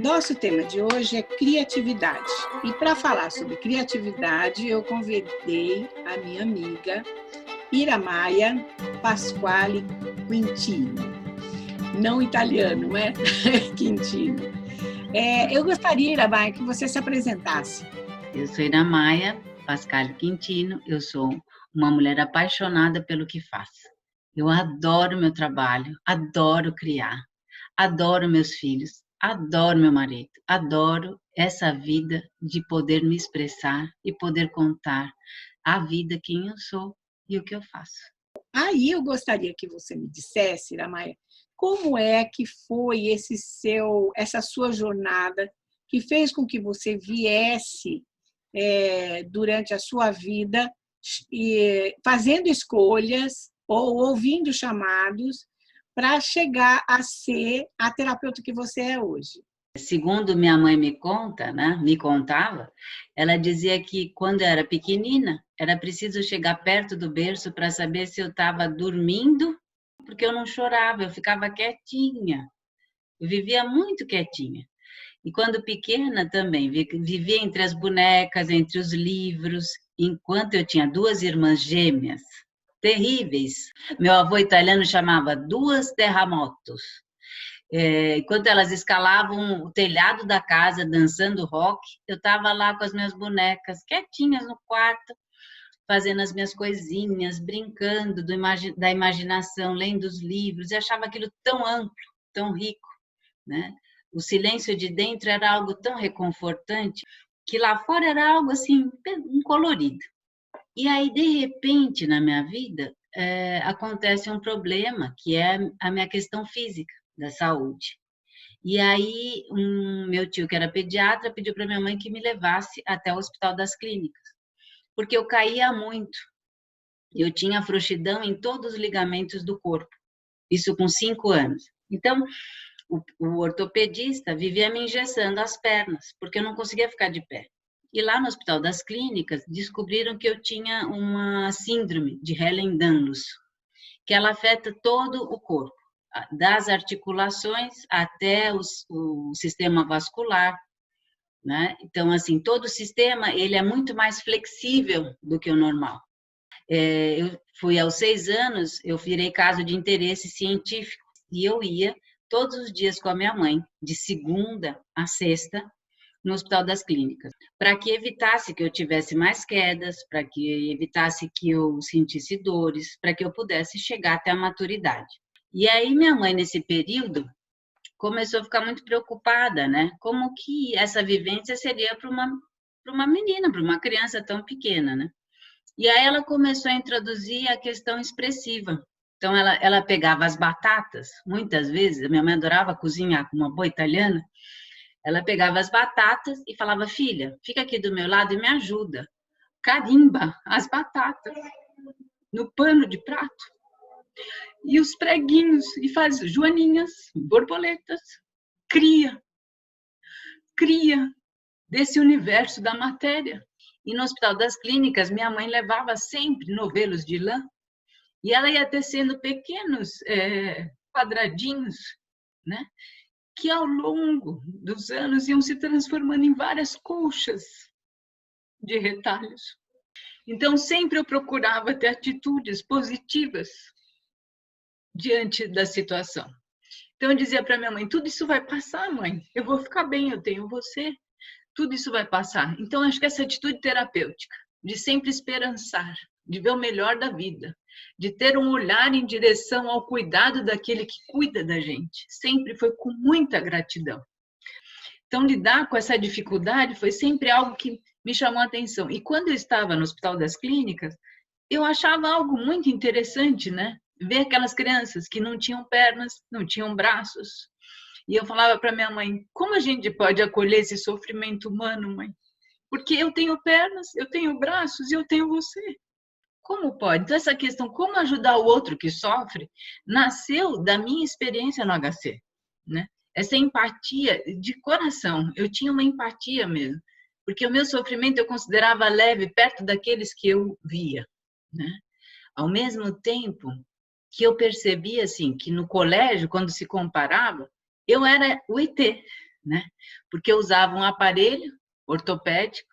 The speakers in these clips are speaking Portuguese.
Nosso tema de hoje é criatividade. E para falar sobre criatividade, eu convidei a minha amiga Iramaia Pasquale Quintino. Não italiano, não é? Quintino. Eu gostaria, Iramaia, que você se apresentasse. Eu sou Iramaia Pasquale Quintino, eu sou uma mulher apaixonada pelo que faço. Eu adoro meu trabalho, adoro criar, adoro meus filhos, adoro meu marido, adoro essa vida de poder me expressar e poder contar a vida, quem eu sou e o que eu faço. Aí eu gostaria que você me dissesse, Iramaia, como é que foi essa sua jornada que fez com que você viesse durante a sua vida fazendo escolhas ou ouvindo chamados para chegar a ser a terapeuta que você é hoje. Segundo minha mãe me conta, né, me contava, ela dizia que quando eu era pequenina, era preciso chegar perto do berço para saber se eu estava dormindo, porque eu não chorava, eu ficava quietinha. Eu vivia muito quietinha. E quando pequena também, vivia entre as bonecas, entre os livros, enquanto eu tinha duas irmãs gêmeas, terríveis. Meu avô italiano chamava duas terremotos. Enquanto elas escalavam o telhado da casa, dançando rock, eu estava lá com as minhas bonecas, quietinhas no quarto, fazendo as minhas coisinhas, brincando da imaginação, lendo os livros, e achava aquilo tão amplo, tão rico, né? O silêncio de dentro era algo tão reconfortante, que lá fora era algo assim, um colorido. E aí, de repente, na minha vida, acontece um problema, que é a minha questão física, da saúde. E aí, meu tio, que era pediatra, pediu para minha mãe que me levasse até o Hospital das Clínicas, porque eu caía muito. Eu tinha frouxidão em todos os ligamentos do corpo, isso com 5 anos. Então, o ortopedista vivia me engessando as pernas, porque eu não conseguia ficar de pé. E lá no Hospital das Clínicas, descobriram que eu tinha uma síndrome de Ehlers-Danlos, que ela afeta todo o corpo, das articulações até o sistema vascular, né? Então, assim, todo o sistema, ele é muito mais flexível do que o normal. Eu fui aos 6 anos, eu virei caso de interesse científico, e eu ia todos os dias com a minha mãe, de segunda a sexta, no Hospital das Clínicas, para que evitasse que eu tivesse mais quedas, para que evitasse que eu sentisse dores, para que eu pudesse chegar até a maturidade. E aí minha mãe, nesse período, começou a ficar muito preocupada, né? Como que essa vivência seria para uma menina, para uma criança tão pequena, né? E aí ela começou a introduzir a questão expressiva. Então ela pegava as batatas, muitas vezes, a minha mãe adorava cozinhar como uma boa italiana, ela pegava as batatas e falava: filha, fica aqui do meu lado e me ajuda. Carimba as batatas no pano de prato. E os preguinhos, e faz joaninhas, borboletas. Cria desse universo da matéria. E no Hospital das Clínicas, minha mãe levava sempre novelos de lã, e ela ia tecendo pequenos quadradinhos, né? Que ao longo dos anos iam se transformando em várias colchas de retalhos. Então, sempre eu procurava ter atitudes positivas diante da situação. Então, eu dizia para minha mãe: tudo isso vai passar, mãe, eu vou ficar bem, eu tenho você, tudo isso vai passar. Então, acho que essa atitude terapêutica, de sempre esperançar, de ver o melhor da vida, de ter um olhar em direção ao cuidado daquele que cuida da gente, sempre foi com muita gratidão. Então, lidar com essa dificuldade foi sempre algo que me chamou a atenção. E quando eu estava no Hospital das Clínicas, eu achava algo muito interessante, né? Ver aquelas crianças que não tinham pernas, não tinham braços. E eu falava para minha mãe: como a gente pode acolher esse sofrimento humano, mãe? Porque eu tenho pernas, eu tenho braços e eu tenho você. Como pode? Então, essa questão, como ajudar o outro que sofre, nasceu da minha experiência no HC, né? Essa empatia de coração, eu tinha uma empatia mesmo, porque o meu sofrimento eu considerava leve perto daqueles que eu via, né? Ao mesmo tempo que eu percebia, assim, que no colégio, quando se comparava, eu era o ET, né? Porque eu usava um aparelho ortopédico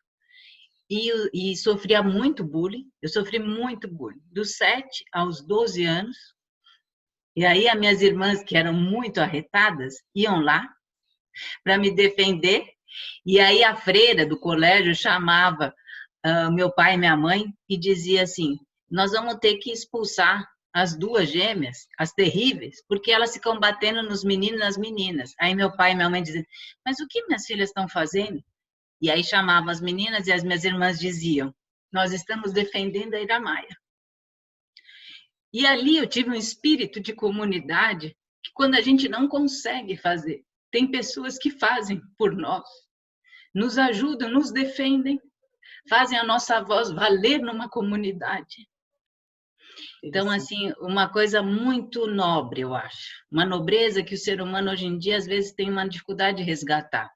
e sofria muito bullying. Eu sofri muito bullying, dos 7 aos 12 anos. E aí as minhas irmãs, que eram muito arretadas, iam lá para me defender. E aí a freira do colégio chamava meu pai e minha mãe e dizia assim: nós vamos ter que expulsar as 2 gêmeas, as terríveis, porque elas ficam batendo nos meninos e nas meninas. Aí meu pai e minha mãe diziam: mas o que minhas filhas estão fazendo? E aí chamavam as meninas e as minhas irmãs diziam: nós estamos defendendo a Iramaia. E ali eu tive um espírito de comunidade que quando a gente não consegue fazer, tem pessoas que fazem por nós, nos ajudam, nos defendem, fazem a nossa voz valer numa comunidade. Então, assim, uma coisa muito nobre, eu acho. Uma nobreza que o ser humano hoje em dia, às vezes, tem uma dificuldade de resgatar.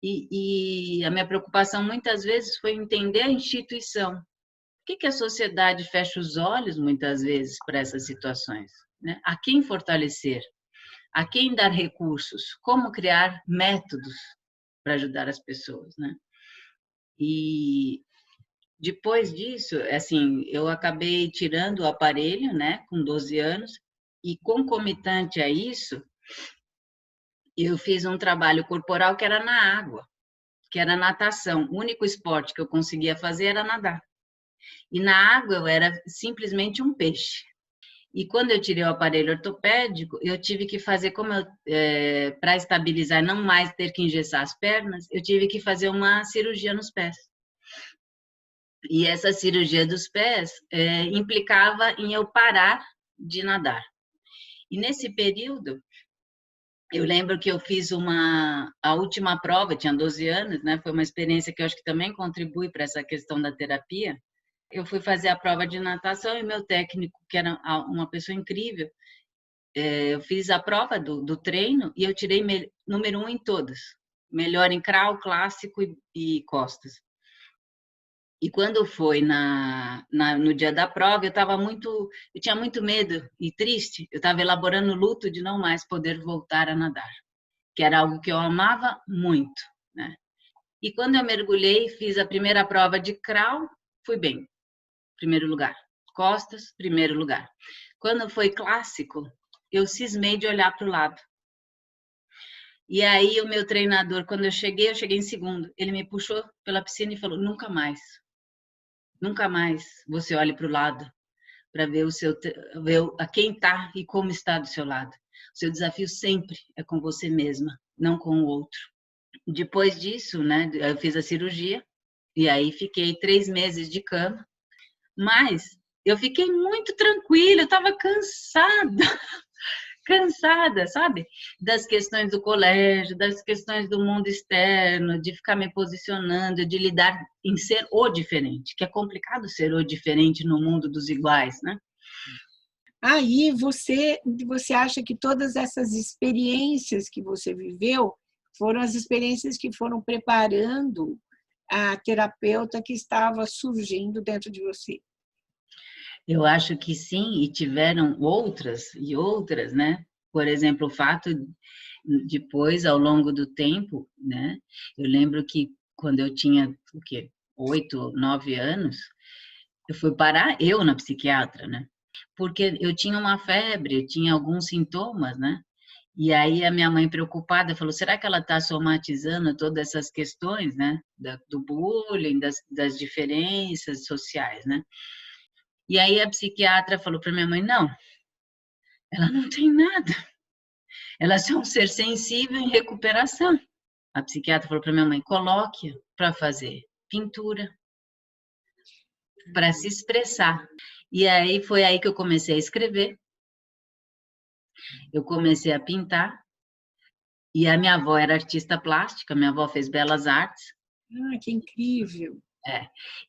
E a minha preocupação, muitas vezes, foi entender a instituição. Por que a sociedade fecha os olhos, muitas vezes, para essas situações? Né? A quem fortalecer? A quem dar recursos? Como criar métodos para ajudar as pessoas, né? E depois disso, assim, eu acabei tirando o aparelho, né, com 12 anos, e concomitante a isso, eu fiz um trabalho corporal que era na água, que era natação. O único esporte que eu conseguia fazer era nadar. E na água eu era simplesmente um peixe. E quando eu tirei o aparelho ortopédico, eu tive que fazer, para estabilizar, não mais ter que engessar as pernas, eu tive que fazer uma cirurgia nos pés. E essa cirurgia dos pés implicava em eu parar de nadar. E nesse período, eu lembro que eu fiz a última prova, eu tinha 12 anos, né? Foi uma experiência que eu acho que também contribui para essa questão da terapia. Eu fui fazer a prova de natação e meu técnico, que era uma pessoa incrível, eu fiz a prova do treino e eu tirei número 1 em todas. Melhor em crawl, clássico e costas. E quando foi no dia da prova, eu tinha muito medo e triste. Eu estava elaborando o luto de não mais poder voltar a nadar, que era algo que eu amava muito, né? E quando eu mergulhei, fiz a primeira prova de crawl, fui bem. Primeiro lugar. Costas, primeiro lugar. Quando foi clássico, eu cismei de olhar para o lado. E aí o meu treinador, quando eu cheguei em segundo. Ele me puxou pela piscina e falou: nunca mais você olhe para o lado para ver a quem está e como está do seu lado. O seu desafio sempre é com você mesma, não com o outro. Depois disso, né, eu fiz a cirurgia e aí fiquei 3 meses de cama. Mas eu fiquei muito tranquila, eu estava cansada, sabe? Das questões do colégio, das questões do mundo externo, de ficar me posicionando, de lidar em ser o diferente, que é complicado ser o diferente no mundo dos iguais, né? Aí você acha que todas essas experiências que você viveu foram as experiências que foram preparando a terapeuta que estava surgindo dentro de você? Eu acho que sim, e tiveram outras e outras, né? Por exemplo, o fato, depois, ao longo do tempo, né? Eu lembro que quando eu tinha, 8, 9 anos, eu fui parar na psiquiatra, né? Porque eu tinha uma febre, eu tinha alguns sintomas, né? E aí a minha mãe preocupada falou: será que ela está somatizando todas essas questões, né? Do bullying, das diferenças sociais, né? E aí a psiquiatra falou para minha mãe: não, ela não tem nada. Ela é só um ser sensível em recuperação. A psiquiatra falou para minha mãe: coloque para fazer pintura, para se expressar. E aí foi aí que eu comecei a escrever. Eu comecei a pintar. E a minha avó era artista plástica, minha avó fez belas artes. Ah, que incrível!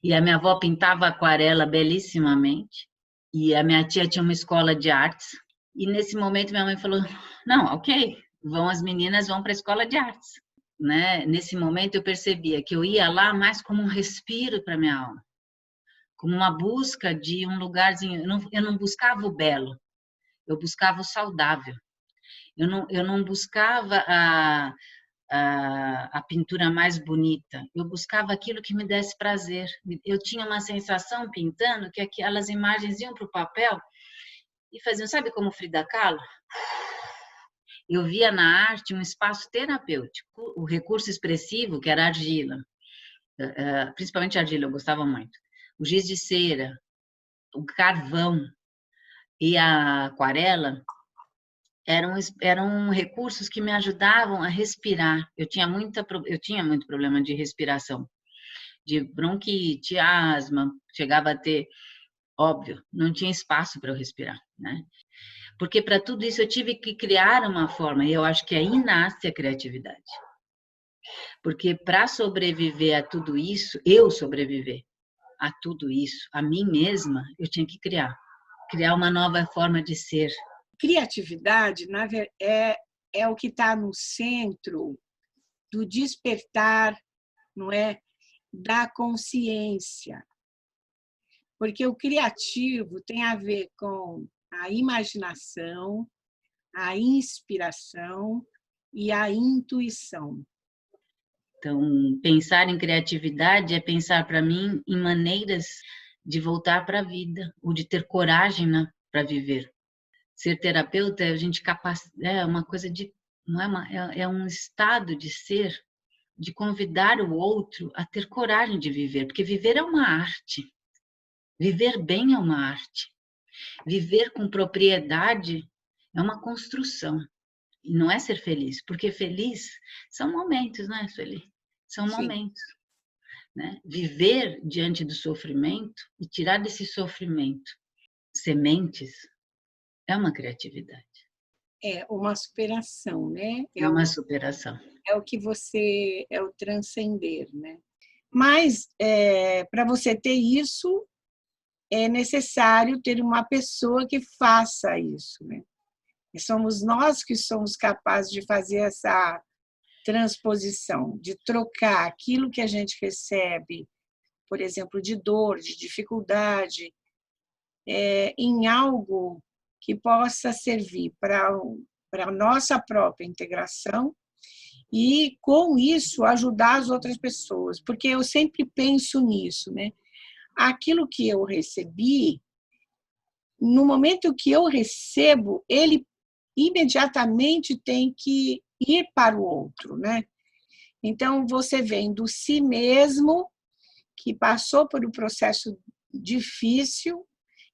E a minha avó pintava aquarela belíssimamente. E a minha tia tinha uma escola de artes. E nesse momento minha mãe falou: não, ok, as meninas vão para a escola de artes. Né? Nesse momento eu percebia que eu ia lá mais como um respiro para minha alma, como uma busca de um lugarzinho. Eu não buscava o belo, eu buscava o saudável. Eu não buscava a pintura mais bonita. Eu buscava aquilo que me desse prazer. Eu tinha uma sensação pintando que aquelas imagens iam para o papel e faziam, sabe como Frida Kahlo? Eu via na arte um espaço terapêutico. O recurso expressivo, que era a argila, principalmente a argila, eu gostava muito. O giz de cera, o carvão e a aquarela eram recursos que me ajudavam a respirar. Eu tinha muito problema de respiração, de bronquite, asma, chegava a ter, óbvio, não tinha espaço para eu respirar, né? Porque para tudo isso eu tive que criar uma forma, e eu acho que aí nasce a criatividade. Porque para sobreviver a tudo isso, eu sobreviver a tudo isso, a mim mesma, eu tinha que criar uma nova forma de ser. Criatividade é o que está no centro do despertar, não é, da consciência. Porque o criativo tem a ver com a imaginação, a inspiração e a intuição. Então, pensar em criatividade é pensar, para mim, em maneiras de voltar para a vida, ou de ter coragem, né, para viver. Ser terapeuta, a gente é uma coisa de, não é um estado de ser, de convidar o outro a ter coragem de viver, porque viver é uma arte. Viver bem é uma arte. Viver com propriedade é uma construção. E não é ser feliz, porque feliz são momentos, né, Sueli? São momentos. Né? Viver diante do sofrimento e tirar desse sofrimento sementes é uma criatividade. É uma superação, né? É uma superação. É o que você... é o transcender, né? Mas, para você ter isso, é necessário ter uma pessoa que faça isso, né? E somos nós que somos capazes de fazer essa transposição, de trocar aquilo que a gente recebe, por exemplo, de dor, de dificuldade, em algo que possa servir para a nossa própria integração e, com isso, ajudar as outras pessoas. Porque eu sempre penso nisso, né? Aquilo que eu recebi, no momento que eu recebo, ele imediatamente tem que ir para o outro, né? Então, você vem do si mesmo, que passou por um processo difícil,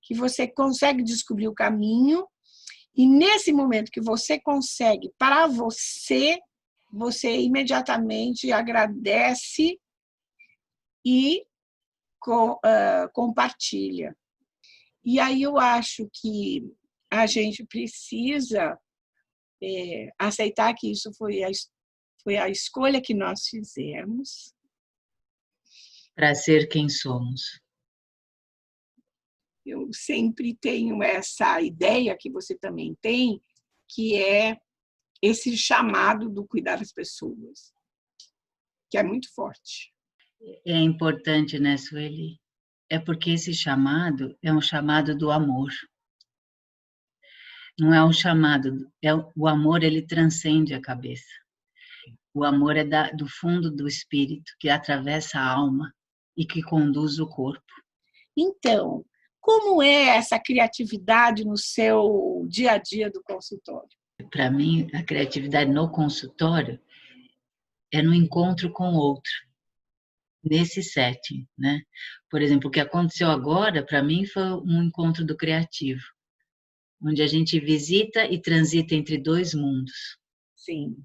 que você consegue descobrir o caminho, e nesse momento que você consegue para você, você imediatamente agradece e compartilha. E aí eu acho que a gente precisa aceitar que isso foi a escolha que nós fizemos. Para ser quem somos. Eu sempre tenho essa ideia que você também tem, que é esse chamado do cuidar das pessoas, que é muito forte. É importante, né, Sueli? É porque esse chamado é um chamado do amor. Não é um chamado, o amor, ele transcende a cabeça. O amor é do fundo do espírito, que atravessa a alma e que conduz o corpo. Então, como é essa criatividade no seu dia a dia do consultório? Para mim, a criatividade no consultório é no encontro com o outro, nesse setting, né? Por exemplo, o que aconteceu agora, para mim, foi um encontro do criativo, onde a gente visita e transita entre dois mundos. Sim.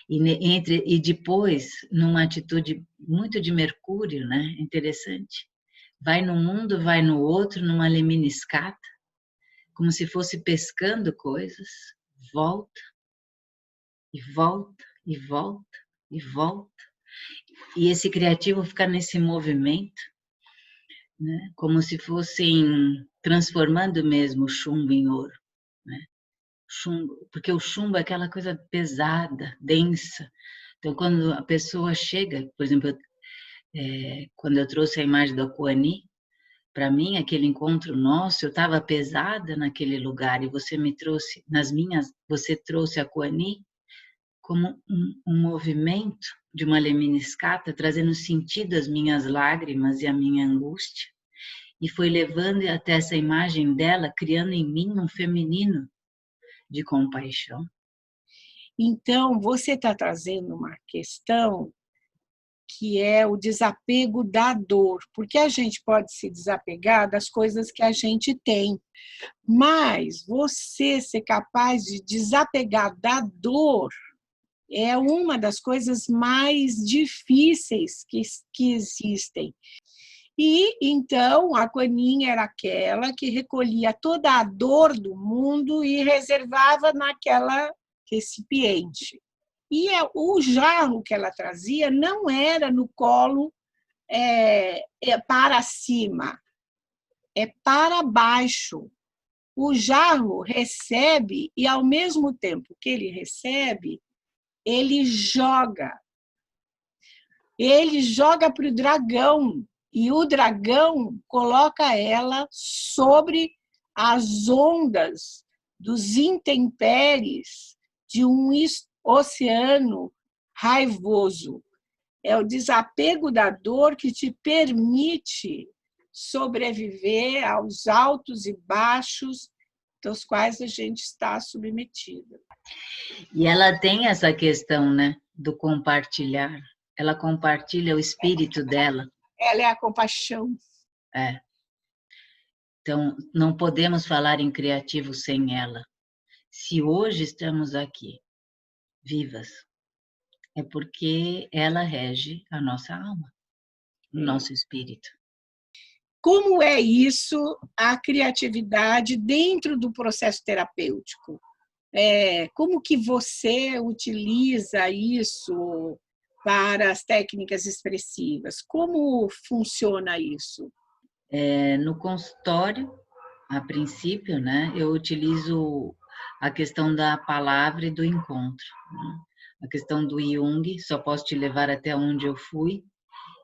E depois, numa atitude muito de Mercúrio, né? Interessante. Vai num mundo, vai no outro, numa lemniscata, como se fosse pescando coisas, volta, e volta, e volta, e volta. E esse criativo fica nesse movimento, né? Como se fossem transformando mesmo o chumbo em ouro, né? Chumbo, porque o chumbo é aquela coisa pesada, densa. Então, quando a pessoa chega, por exemplo, quando eu trouxe a imagem da Kuani, para mim, aquele encontro nosso, eu estava pesada naquele lugar e você me trouxe, você trouxe a Kuani, como um movimento de uma lemniscata, trazendo sentido às minhas lágrimas e à minha angústia, e foi levando até essa imagem dela, criando em mim um feminino de compaixão. Então, você está trazendo uma questão que é o desapego da dor, porque a gente pode se desapegar das coisas que a gente tem, mas você ser capaz de desapegar da dor é uma das coisas mais difíceis que existem. E, então, a Quanin era aquela que recolhia toda a dor do mundo e reservava naquela recipiente. E o jarro que ela trazia não era no colo para cima, é para baixo. O jarro recebe e, ao mesmo tempo que ele recebe, ele joga. Ele joga para o dragão, e o dragão coloca ela sobre as ondas dos intempéries de um oceano raivoso. É o desapego da dor que te permite sobreviver aos altos e baixos dos quais a gente está submetida. E ela tem essa questão, né, do compartilhar. Ela compartilha o espírito dela. Ela é a compaixão. É. Então, não podemos falar em criativo sem ela. Se hoje estamos aqui, vivas, é porque ela rege a nossa alma, o nosso espírito. Como é isso, a criatividade dentro do processo terapêutico? Como que você utiliza isso para as técnicas expressivas? Como funciona isso? No consultório, a princípio, né, eu utilizo a questão da palavra e do encontro. Né? A questão do Jung, só posso te levar até onde eu fui,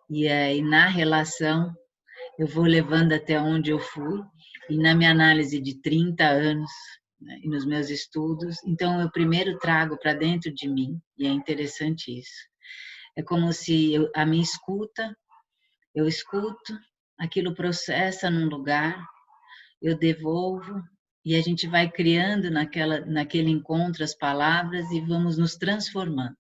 e aí na relação eu vou levando até onde eu fui, e na minha análise de 30 anos, né, e nos meus estudos, então eu primeiro trago para dentro de mim, e é interessante isso. É como se a minha escuta, eu escuto, aquilo processa num lugar, eu devolvo, e a gente vai criando naquele encontro as palavras e vamos nos transformando.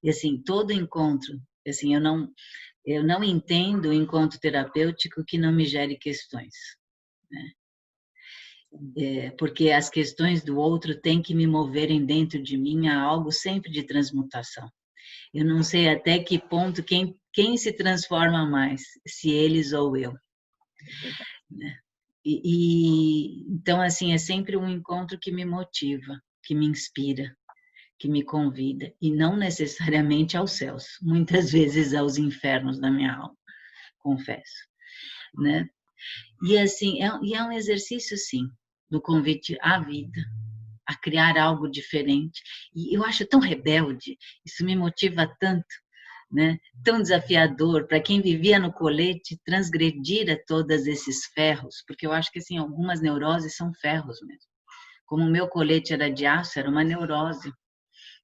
E assim, todo encontro, assim, eu não entendo o encontro terapêutico que não me gere questões, né? Porque as questões do outro têm que me moverem dentro de mim a algo sempre de transmutação. Eu não sei até que ponto quem se transforma mais, se eles ou eu, né? Então, assim, é sempre um encontro que me motiva, que me inspira, que me convida, e não necessariamente aos céus, muitas vezes aos infernos da minha alma, confesso, né? E assim, é um exercício, sim, do convite à vida, a criar algo diferente. E eu acho tão rebelde, isso me motiva tanto, né? Tão desafiador para quem vivia no colete transgredir a todos esses ferros, porque eu acho que assim, algumas neuroses são ferros mesmo. Como o meu colete era de aço, era uma neurose.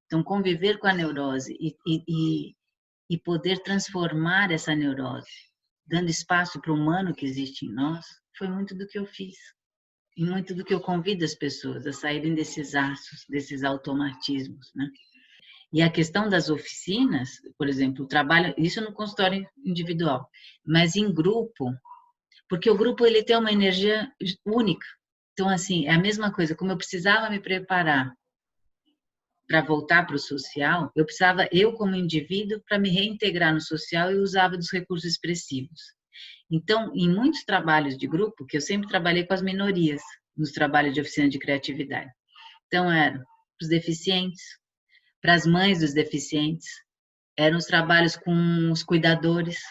Então, conviver com a neurose e poder transformar essa neurose, dando espaço para o humano que existe em nós, foi muito do que eu fiz. E muito do que eu convido as pessoas a saírem desses aços, desses automatismos, né? E a questão das oficinas, por exemplo, o trabalho, isso no consultório individual, mas em grupo, porque o grupo ele tem uma energia única. Então, assim, é a mesma coisa, como eu precisava me preparar para voltar para o social, eu precisava, eu como indivíduo, para me reintegrar no social, eu usava dos recursos expressivos. Então, em muitos trabalhos de grupo, que eu sempre trabalhei com as minorias, nos trabalhos de oficina de criatividade. Então, eram os deficientes, para as mães dos deficientes, eram os trabalhos com os cuidadores,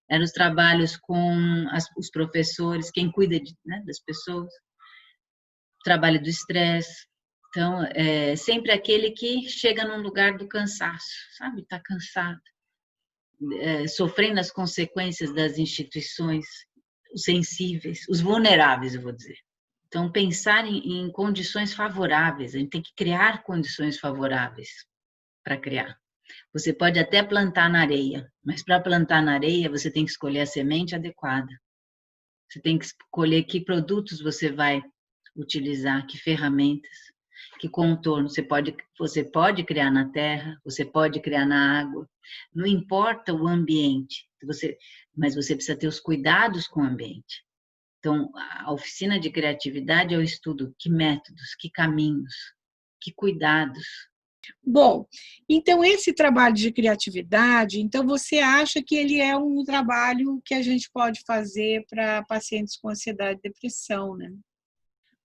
eram os trabalhos com os professores, quem cuida né, das pessoas, o trabalho do estresse. Então, sempre aquele que chega num lugar do cansaço, sabe? Está cansado, sofrendo as consequências das instituições, os sensíveis, os vulneráveis, eu vou dizer. Então, pensar em condições favoráveis, a gente tem que criar condições favoráveis para criar. Você pode até plantar na areia, mas para plantar na areia você tem que escolher a semente adequada. Você tem que escolher que produtos você vai utilizar, que ferramentas, que contorno. Você pode criar na terra, você pode criar na água. Não importa o ambiente, mas você precisa ter os cuidados com o ambiente. Então, a oficina de criatividade é o estudo que métodos, que caminhos, que cuidados. Bom, então esse trabalho de criatividade, então você acha que ele é um trabalho que a gente pode fazer para pacientes com ansiedade e depressão, né?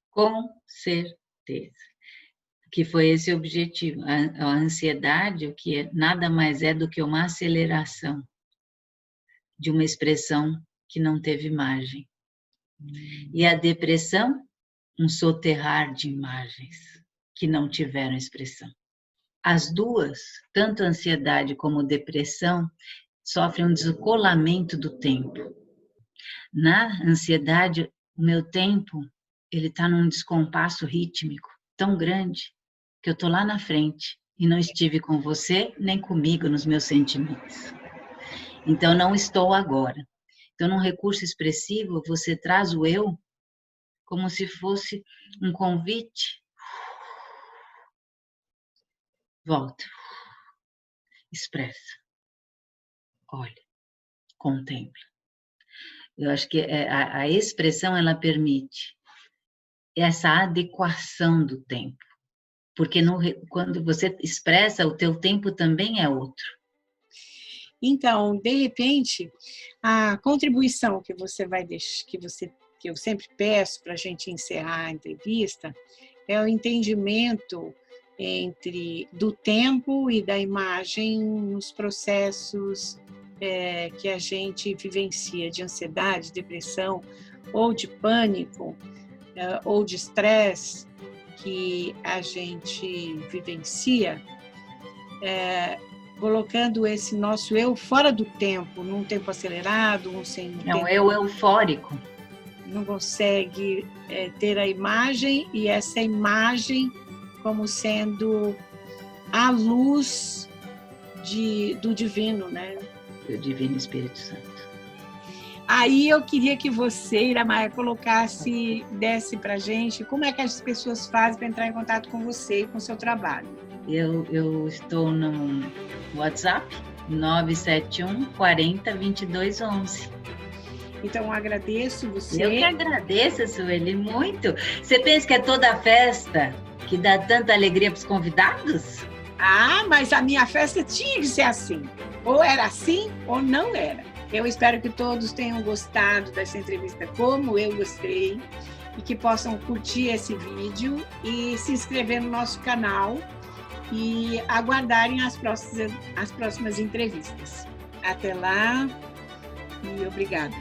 Com certeza. Que foi esse o objetivo. A ansiedade, o que nada mais é do que uma aceleração de uma expressão que não teve margem. E a depressão, um soterrar de imagens que não tiveram expressão. As duas, tanto a ansiedade como a depressão, sofrem um descolamento do tempo. Na ansiedade, o meu tempo ele está num descompasso rítmico tão grande que eu estou lá na frente e não estive com você nem comigo nos meus sentimentos. Então, não estou agora. Então, num recurso expressivo, você traz o eu como se fosse um convite. Volta. Expressa. Olha. Contempla. Eu acho que a expressão, ela permite essa adequação do tempo. Porque quando você expressa, o teu tempo também é outro. Então, de repente, a contribuição que você vai deixar, que eu sempre peço para a gente encerrar a entrevista, é o entendimento do tempo e da imagem nos processos que a gente vivencia de ansiedade, depressão, ou de pânico, ou de estresse que a gente vivencia, colocando esse nosso eu fora do tempo, num tempo acelerado, um eu eufórico. Não consegue ter a imagem, e essa imagem como sendo a luz do divino, né? Do Divino Espírito Santo. Aí eu queria que você, Iramaia, desse para a gente como é que as pessoas fazem para entrar em contato com você e com o seu trabalho. Eu estou no WhatsApp, 971 40 22 11. Então, eu agradeço você. Eu que agradeço, Sueli, muito. Você pensa que é toda festa que dá tanta alegria para os convidados? Ah, mas a minha festa tinha que ser assim. Ou era assim, ou não era. Eu espero que todos tenham gostado dessa entrevista como eu gostei e que possam curtir esse vídeo e se inscrever no nosso canal e aguardarem as próximas entrevistas. Até lá e obrigada.